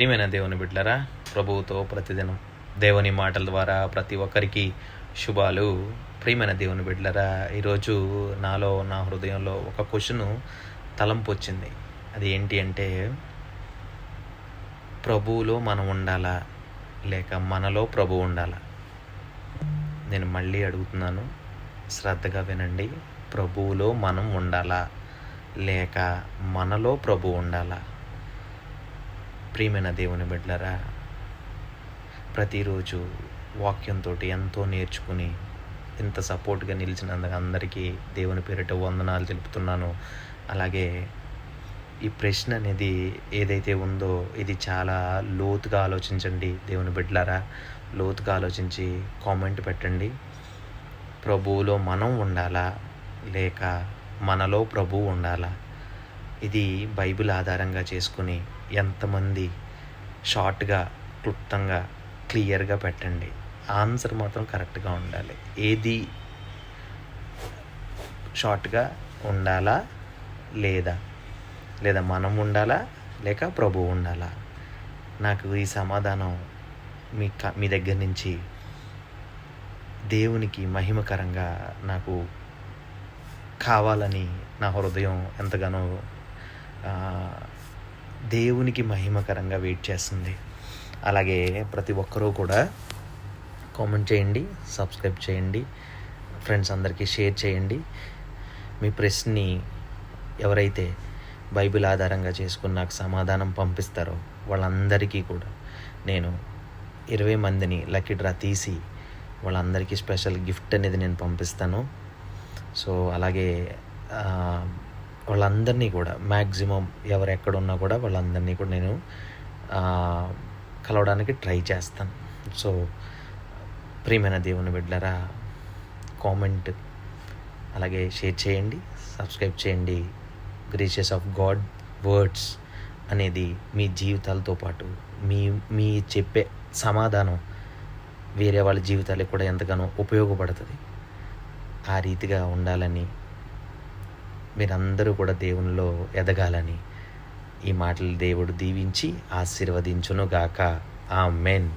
ప్రియమైన దేవుని బిడ్డలారా, ప్రభువుతో ప్రతిదినం దేవుని మాటల ద్వారా ప్రతి ఒక్కరికి శుభాలు. ప్రియమైన దేవుని బిడ్డలారా, ఈరోజు నాలో నా హృదయంలో ఒక క్వశ్చన్ తలంపు వచ్చింది. అది ఏంటి అంటే, ప్రభువులో మనం ఉండాలా లేక మనలో ప్రభువు ఉండాలా? నేను మళ్ళీ అడుగుతున్నాను, శ్రద్ధగా వినండి. ప్రభువులో మనం ఉండాలా లేక మనలో ప్రభువు ఉండాలా? ప్రియమైన దేవుని బిడ్డలారా, ప్రతిరోజు వాక్యంతో ఎంతో నేర్చుకుని ఇంత సపోర్ట్గా నిలిచినందుకు అందరికీ దేవుని పేరిట వందనాలు తెలుపుతున్నాను. అలాగే ఈ ప్రశ్న అనేది ఏదైతే ఉందో ఇది చాలా లోతుగా ఆలోచించండి దేవుని బిడ్డలారా. లోతుగా ఆలోచించి కామెంట్ పెట్టండి. ప్రభువులో మనం ఉండాలా లేక మనలో ప్రభువు ఉండాలా? ఇది బైబిల్ ఆధారంగా చేసుకుని ఎంతమంది షార్ట్గా, క్లుప్తంగా, క్లియర్గా పెట్టండి. ఆన్సర్ మాత్రం కరెక్ట్గా ఉండాలి. ఏది షార్ట్గా ఉండాలా లేదా మనం ఉండాలా లేక ప్రభువు ఉండాలా? నాకు ఈ సమాధానం మీ దగ్గర నుంచి దేవునికి మహిమకరంగా నాకు కావాలని నా హృదయం ఎంతగానో దేవునికి మహిమకరంగా వెయిట్ చేస్తుంది. అలాగే ప్రతి ఒక్కరూ కూడా కామెంట్ చేయండి, సబ్స్క్రైబ్ చేయండి, ఫ్రెండ్స్ అందరికీ షేర్ చేయండి. మీ ప్రశ్నని ఎవరైతే బైబిల్ ఆధారంగా చేసుకుని నాకు సమాధానం పంపిస్తారో వాళ్ళందరికీ కూడా నేను 20 మందిని లక్కీ డ్రా తీసి వాళ్ళందరికీ స్పెషల్ గిఫ్ట్ అనేది నేను పంపిస్తాను. సో అలాగే వాళ్ళందరినీ కూడా మ్యాక్సిమం ఎవరు ఎక్కడున్నా కూడా వాళ్ళందరినీ కూడా నేను కలవడానికి ట్రై చేస్తాను. సో ప్రియమైన దేవుని బిడ్డలారా, కామెంట్ అలాగే షేర్ చేయండి, సబ్స్క్రైబ్ చేయండి. గ్రేషియస్ ఆఫ్ గాడ్ వర్డ్స్ అనేది మీ జీవితాలతో పాటు మీ చెప్పే సమాధానం వేరే వాళ్ళ జీవితాలకు కూడా ఎంతగానో ఉపయోగపడుతుంది. ఆ రీతిగా ఉండాలని, మీరందరూ కూడా దేవునిలో ఎదగాలని ఈ మాటలు దేవుడు దీవించి ఆశీర్వదించునుగాక. ఆమేన్.